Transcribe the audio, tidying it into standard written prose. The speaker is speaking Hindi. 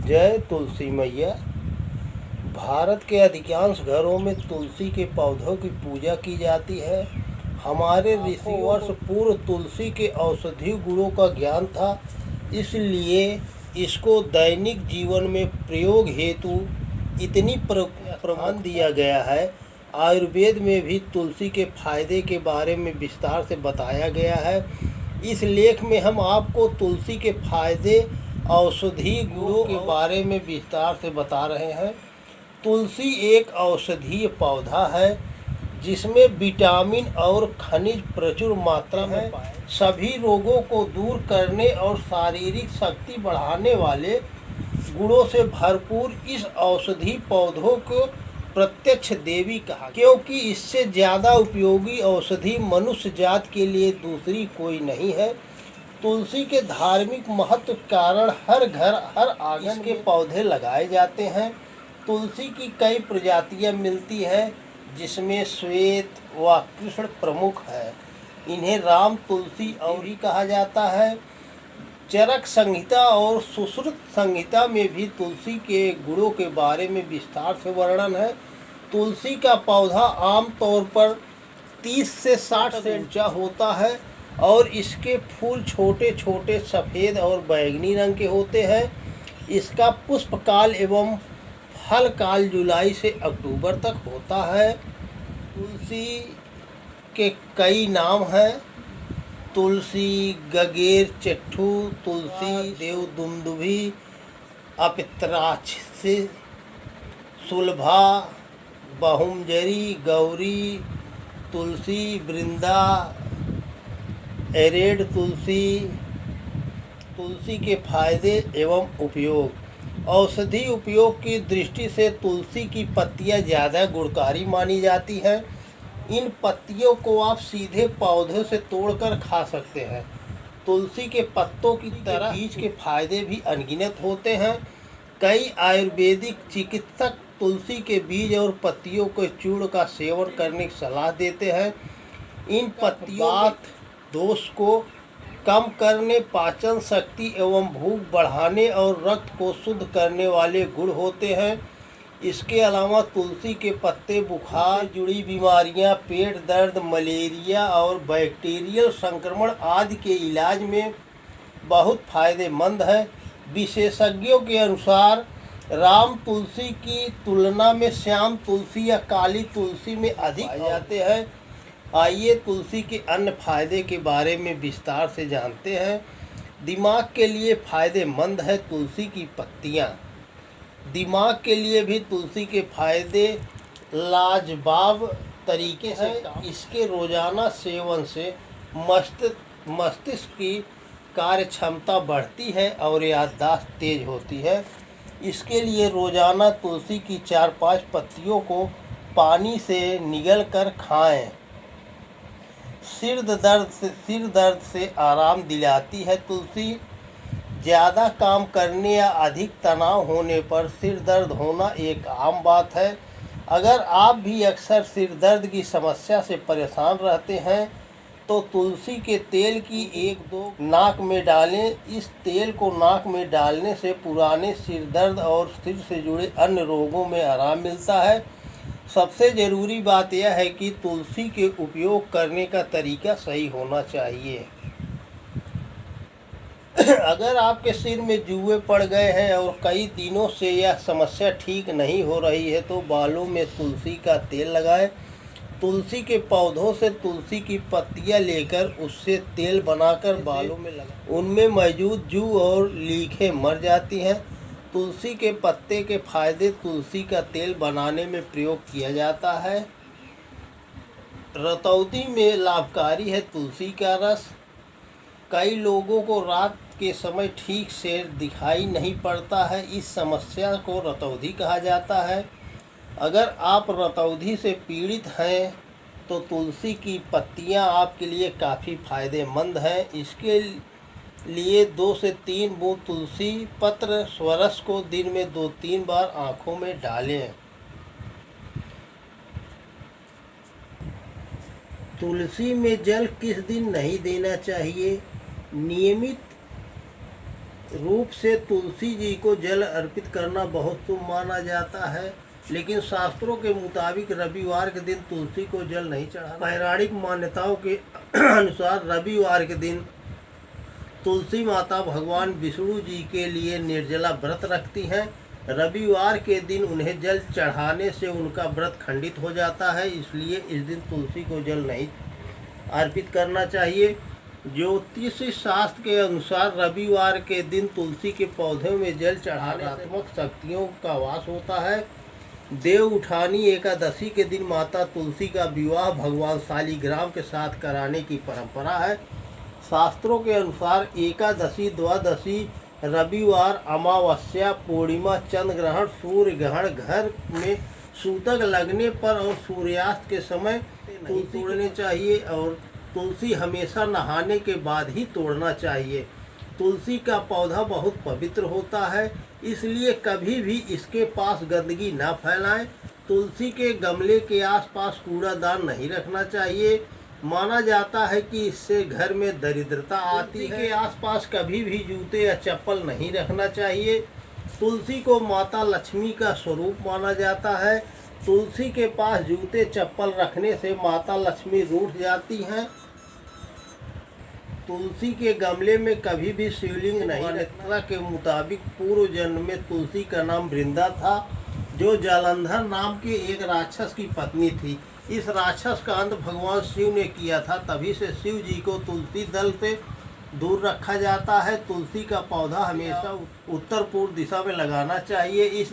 जय तुलसी मैया। भारत के अधिकांश घरों में तुलसी के पौधों की पूजा की जाती है। हमारे ऋषि वर्ष पूर्व तुलसी के औषधीय गुणों का ज्ञान था, इसलिए इसको दैनिक जीवन में प्रयोग हेतु इतनी प्रमाण दिया गया है। आयुर्वेद में भी तुलसी के फायदे के बारे में विस्तार से बताया गया है। इस लेख में हम आपको तुलसी के फायदे औषधीय गुणों के बारे में विस्तार से बता रहे हैं। तुलसी एक औषधीय पौधा है जिसमें विटामिन और खनिज प्रचुर मात्रा में सभी रोगों को दूर करने और शारीरिक शक्ति बढ़ाने वाले गुणों से भरपूर इस औषधीय पौधों को प्रत्यक्ष देवी कहा, क्योंकि इससे ज़्यादा उपयोगी औषधि मनुष्य जात के लिए दूसरी कोई नहीं है। तुलसी के धार्मिक महत्व के कारण हर घर हर आंगन के पौधे लगाए जाते हैं। तुलसी की कई प्रजातियां मिलती है, जिसमें श्वेत व कृष्ण प्रमुख है। इन्हें राम तुलसी और भी कहा जाता है। चरक संहिता और सुश्रुत संहिता में भी तुलसी के गुणों के बारे में विस्तार से वर्णन है। तुलसी का पौधा आमतौर पर 30 से 60 से ऊंचा होता है और इसके फूल छोटे छोटे सफ़ेद और बैंगनी रंग के होते हैं। इसका पुष्पकाल एवं फल काल जुलाई से अक्टूबर तक होता है। तुलसी के कई नाम हैं। तुलसी गगेर चट्टू, तुलसी देवदुन्दुभी, अपत्राक्षी, सुलभा, बहुमजरी, गौरी तुलसी, वृंदा, एरेड तुलसी। तुलसी के फायदे एवं उपयोग। औषधि उपयोग की दृष्टि से तुलसी की पत्तियां ज़्यादा गुणकारी मानी जाती हैं। इन पत्तियों को आप सीधे पौधे से तोड़कर खा सकते हैं। तुलसी के पत्तों की तरह बीज के फायदे भी अनगिनत होते हैं। कई आयुर्वेदिक चिकित्सक तुलसी के बीज और पत्तियों के चूर्ण का सेवन करने की सलाह देते हैं। इन पत्तियों दोष को कम करने, पाचन शक्ति एवं भूख बढ़ाने और रक्त को शुद्ध करने वाले गुण होते हैं। इसके अलावा तुलसी के पत्ते बुखार से जुड़ी बीमारियां, पेट दर्द, मलेरिया और बैक्टीरियल संक्रमण आदि के इलाज में बहुत फायदेमंद है। विशेषज्ञों के अनुसार राम तुलसी की तुलना में श्याम तुलसी या काली तुलसी में अधिक पाए जाते हैं। आइए तुलसी के अन्य फायदे के बारे में विस्तार से जानते हैं। दिमाग के लिए फायदेमंद है तुलसी की पत्तियां। दिमाग के लिए भी तुलसी के फायदे लाजवाब तरीके से इसके रोजाना सेवन से मस्तिष्क की कार्य क्षमता बढ़ती है और याददाश्त तेज होती है। इसके लिए रोजाना तुलसी की 4-5 पत्तियों को पानी से निगल कर खाएं। सिर दर्द से आराम दिलाती है तुलसी। ज़्यादा काम करने या अधिक तनाव होने पर सिर दर्द होना एक आम बात है। अगर आप भी अक्सर सिर दर्द की समस्या से परेशान रहते हैं तो तुलसी के तेल की 1-2 नाक में डालें। इस तेल को नाक में डालने से पुराने सिर दर्द और सिर से जुड़े अन्य रोगों में आराम मिलता है। सबसे ज़रूरी बात यह है कि तुलसी के उपयोग करने का तरीका सही होना चाहिए। अगर आपके सिर में जुए पड़ गए हैं और कई दिनों से यह समस्या ठीक नहीं हो रही है तो बालों में तुलसी का तेल लगाएं। तुलसी के पौधों से तुलसी की पत्तियां लेकर उससे तेल बनाकर बालों में लगाएं। उनमें मौजूद जू और लीखें मर जाती हैं। तुलसी के पत्ते के फायदे। तुलसी का तेल बनाने में प्रयोग किया जाता है। रतौंधी में लाभकारी है तुलसी का रस। कई लोगों को रात के समय ठीक से दिखाई नहीं पड़ता है, इस समस्या को रतौंधी कहा जाता है। अगर आप रतौंधी से पीड़ित हैं तो तुलसी की पत्तियां आपके लिए काफ़ी फायदेमंद हैं। इसके लिए 2 से 3 बूंद तुलसी पत्र स्वरस को दिन में 2-3 बार आँखों में डालें। तुलसी में जल किस दिन नहीं देना चाहिए? नियमित रूप से तुलसी जी को जल अर्पित करना बहुत शुभ माना जाता है, लेकिन शास्त्रों के मुताबिक रविवार के दिन तुलसी को जल नहीं चढ़ाना। पौराणिक मान्यताओं के अनुसार रविवार के दिन तुलसी माता भगवान विष्णु जी के लिए निर्जला व्रत रखती हैं। रविवार के दिन उन्हें जल चढ़ाने से उनका व्रत खंडित हो जाता है, इसलिए इस दिन तुलसी को जल नहीं अर्पित करना चाहिए। ज्योतिष शास्त्र के अनुसार रविवार के दिन तुलसी के पौधे में जल चढ़ाने नकारात्मक शक्तियों का वास होता है। देव उठानी एकादशी के दिन माता तुलसी का विवाह भगवान शालिग्राम के साथ कराने की परंपरा है। शास्त्रों के अनुसार एकादशी, द्वादशी, रविवार, अमावस्या, पूर्णिमा, चंद्र ग्रहण, सूर्य ग्रहण, घर में सूतक लगने पर और सूर्यास्त के समय तुलसी तोड़ने चाहिए और तुलसी हमेशा नहाने के बाद ही तोड़ना चाहिए। तुलसी का पौधा बहुत पवित्र होता है, इसलिए कभी भी इसके पास गंदगी न फैलाएं। तुलसी के गमले के आसपास कूड़ादान नहीं रखना चाहिए। माना जाता है कि इससे घर में दरिद्रता आती है। तुलसी के आसपास कभी भी जूते या चप्पल नहीं रखना चाहिए। तुलसी को माता लक्ष्मी का स्वरूप माना जाता है। तुलसी के पास जूते चप्पल रखने से माता लक्ष्मी रूठ जाती हैं। तुलसी के गमले में कभी भी शिवलिंग नहीं। मान्यता के मुताबिक पूर्व जन्म में तुलसी का नाम वृंदा था, जो जालंधर नाम के एक राक्षस की पत्नी थी। इस राक्षस का अंत भगवान शिव ने किया था, तभी से शिव जी को तुलसी दल से दूर रखा जाता है। तुलसी का पौधा हमेशा उत्तर पूर्व दिशा में लगाना चाहिए। इस